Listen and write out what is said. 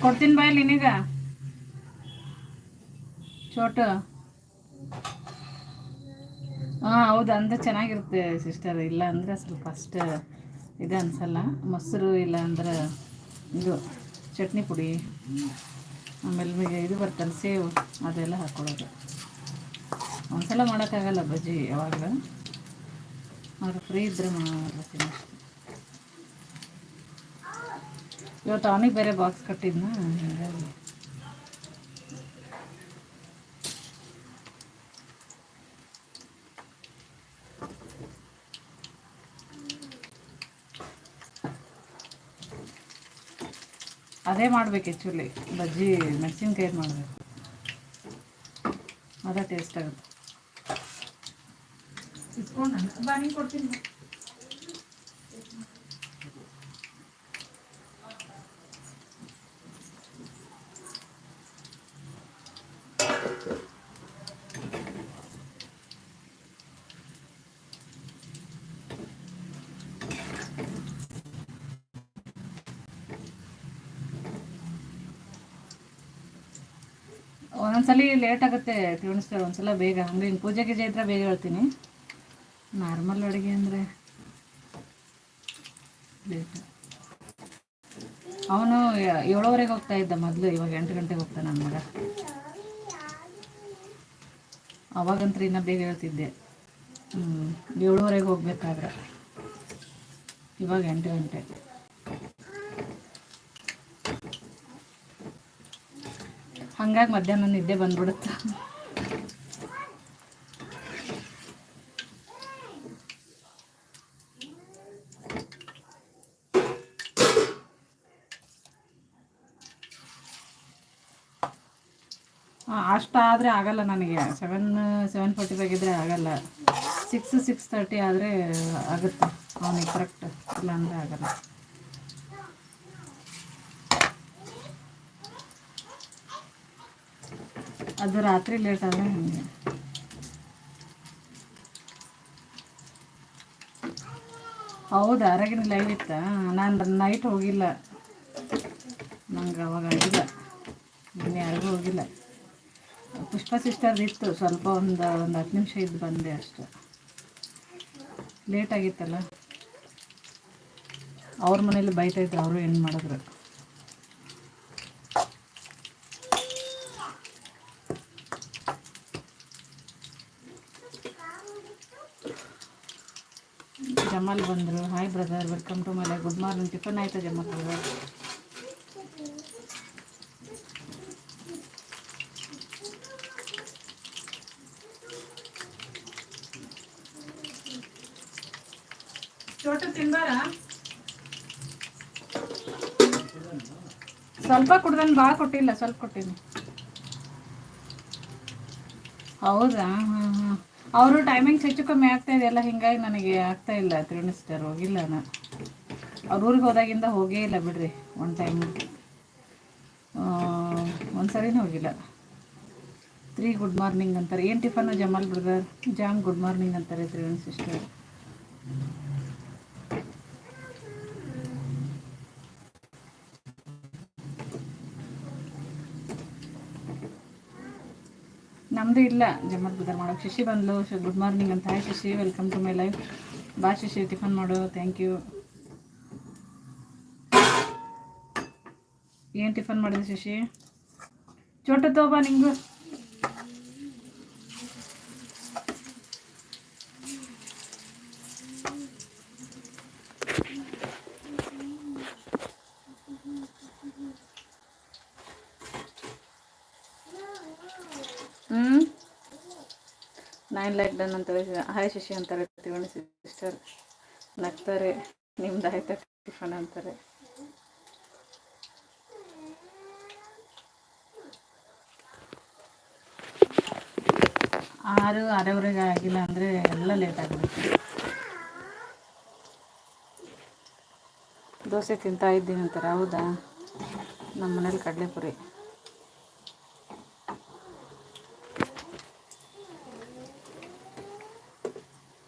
ಕೊಡ್ತೀನಿ ಬಾಯ್ ನಿನಗ ಚೋಟು. ಹಾಂ ಹೌದು, ಅಂದ್ರೆ ಚೆನ್ನಾಗಿರುತ್ತೆ ಸಿಸ್ಟರ್. ಇಲ್ಲ ಅಂದರೆ ಸ್ವಲ್ಪ ಅಷ್ಟು ಇದು ಅನಿಸಲ್ಲ. ಮೊಸರು ಇಲ್ಲ ಅಂದ್ರೆ ಇದು ಚಟ್ನಿ ಪುಡಿ, ಆಮೇಲೆ ಇದು ಬರ್ತಲ್ಲ ಸೇವು, ಅದೆಲ್ಲ ಹಾಕ್ಕೊಳ್ಳೋದು. ಒಂದ್ಸಲ ಮಾಡೋಕ್ಕಾಗಲ್ಲ ಬಜ್ಜಿ ಯಾವಾಗ, ಅದು ಫ್ರೀ ಇದ್ದರೆ ಮಾಡ್ತೀನಿ ಅಷ್ಟೆ. ಇವತ್ತು ಅವನಿಗೆ ಬೇರೆ ಬಾಕ್ಸ್ ಕಟ್ಟಿದ್ನ, ಹೀಗಾಗಿ ಅದೇ ಮಾಡ್ಬೇಕು. ಆ್ಯಕ್ಚುಲಿ ಬಜ್ಜಿ ಮೆಣಸಿನ್ಕಾಯಿ ಮಾಡಬೇಕು, ಅದೇ ಟೇಸ್ಟ್ ಆಗುತ್ತೆ. ಇಸ್ಕೊಂಡು ಬಾ, ನೀನು ಕೊಡ್ತೀನಿ. ಒಂದೊಂದ್ಸಲಿ ಲೇಟ್ ಆಗುತ್ತೆ ತಿಳ್ಸ್ತಾರೆ, ಒಂದ್ಸಲ ಬೇಗ. ಅಂದರೆ ಹಿಂಗೆ ಪೂಜೆ ಗೀಜೆ ಇದ್ದರೆ ಬೇಗ ಹೇಳ್ತೀನಿ. ನಾರ್ಮಲ್ ಅಡುಗೆ ಅಂದರೆ ಲೇಟ್. ಅವನು 7:30 ಹೋಗ್ತಾ ಇದ್ದ ಮೊದಲು, ಇವಾಗ 8 ಗಂಟೆಗೆ ಹೋಗ್ತಾನೆ ನನ್ನ ಮಗ. ಅವಾಗಂತೂ ಇನ್ನೂ ಬೇಗ ಹೇಳ್ತಿದ್ದೆ, 7:30 ಹೋಗ್ಬೇಕಾದ್ರೆ. ಇವಾಗ 8 ಗಂಟೆ. ಹಂಗಾಗಿ ಮಧ್ಯಾಹ್ನ ನಿದ್ದೆ ಬಂದ್ಬಿಡುತ್ತೆ. ಅಷ್ಟಾದರೆ ಆಗಲ್ಲ ನನಗೆ. 7:45 ಇದ್ದರೆ ಆಗಲ್ಲ. 6:30 ಆದರೆ ಆಗುತ್ತೆ ಅವನಿಗೆ ಕರೆಕ್ಟ್, ಇಲ್ಲ ಅಂದರೆ ಆಗಲ್ಲ. ಅದು ರಾತ್ರಿ ಲೇಟ್ ಆದರೆ ಹಂಗೆ. ಹೌದಾ, ಹೊರಗಿನ ಲೈವ್ ಇತ್ತಾ? ನಾನು ನೈಟ್ ಹೋಗಿಲ್ಲ, ನಂಗೆ ಅವಾಗ ಆಗಿಲ್ಲ. ಇನ್ನು ಯಾರಿಗೂ ಹೋಗಿಲ್ಲ. ಪುಷ್ಪ ಸಿಸ್ಟರ್ದು ಇತ್ತು ಸ್ವಲ್ಪ, ಒಂದು 10 ನಿಮಿಷ ಇದ್ದು ಬಂದೆ ಅಷ್ಟೆ. ಲೇಟ್ ಆಗಿತ್ತಲ್ಲ, ಅವ್ರ ಮನೇಲಿ ಬೈತಾಯಿದ್ರು, ಅವರು ಏನು ಮಾಡಿದ್ರು. ಜಮಾಲ್ ಬಂದರು. Hi brother, welcome to my life. Good morning. Tiffin ಆಯಿತಾ ಜಮಾಲ್ ಬ್ರದರ್? ಚೋಟು ತಿನ್ಬಾರ? ಸ್ವಲ್ಪ ಕುಡ್ದನ್, ಭಾಳ ಕೊಟ್ಟಿಲ್ಲ, ಸ್ವಲ್ಪ ಕೊಟ್ಟಿನಿ. ಹೌದಾ? ಹಾಂ ಹಾಂ. ಅವರು ಟೈಮಿಂಗ್ಸ್ ಹೆಚ್ಚು ಕಮ್ಮಿ ಆಗ್ತಾ ಇದೆಯಲ್ಲ, ಹೀಗಾಗಿ ನನಗೆ ಆಗ್ತಾ ಇಲ್ಲ ತಿರುಣಿಸ್ತಾರೆ. ಹೋಗಿಲ್ಲ ನಾನು. ಅವ್ರ ಊರಿಗೆ ಹೋದಾಗಿಂದ ಹೋಗೇ ಇಲ್ಲ ಬಿಡ್ರಿ. ಒನ್ ಟೈಮ್ ಒಂದು ಸರಿನೂ ಹೋಗಿಲ್ಲ. 3 ಗುಡ್ ಮಾರ್ನಿಂಗ್ ಅಂತಾರೆ. ಏನು ಟಿಫನ್ನು ಜಮಾಲ್ ಬ್ರದರ್? ಜಾಮ್ ಗುಡ್ ಮಾರ್ನಿಂಗ್ ಅಂತಾರೆ ತ್ರಿವೇಣಿ ಸಿಸ್ಟರ್. ನಮ್ಮದು ಇಲ್ಲ ಜಮಾಲ್ ಬ್ರದರ್ ಮಾಡೋಕ್ಕೆ. ಶಶಿ ಬಂದ್ಲು, ಗುಡ್ ಮಾರ್ನಿಂಗ್ ಅಂತ. Hi Shashi, welcome to my life. ಬಾ ಶಶಿ, ಟಿಫನ್ ಮಾಡು. Thank you. ಏನು ಟಿಫನ್ ಮಾಡಿದೆ ಶಶಿ? ಚೋಟ ತಗೋಬಾ ನಿಂಗು. ಹ್ಞೂ 9 ಲೈಕ್ ಡನ್ ಅಂತಾರೆ. ಹಾಯ್ ಶಶಿ ಅಂತಾರೆ ತ್ರಿವೇಣಿ ಸಿಸ್ಟರ್. ನಗ್ತಾರೆ. ನಿಮ್ದು ಆಯ್ತಾ ಟಿಫನ್ ಅಂತಾರೆ. ಆರು 6:30 ಆಗಿಲ್ಲ ಅಂದರೆ ಎಲ್ಲ ಲೇಟ್ ಆಗಿಬಿಡುತ್ತೆ. ದೋಸೆ ತಿಂತಾ ಇದ್ದೀನಿ ಅಂತಾರೆ. ಹೌದಾ? ನಮ್ಮ ಮನೇಲಿ ಕಡಲೆಪುರಿ.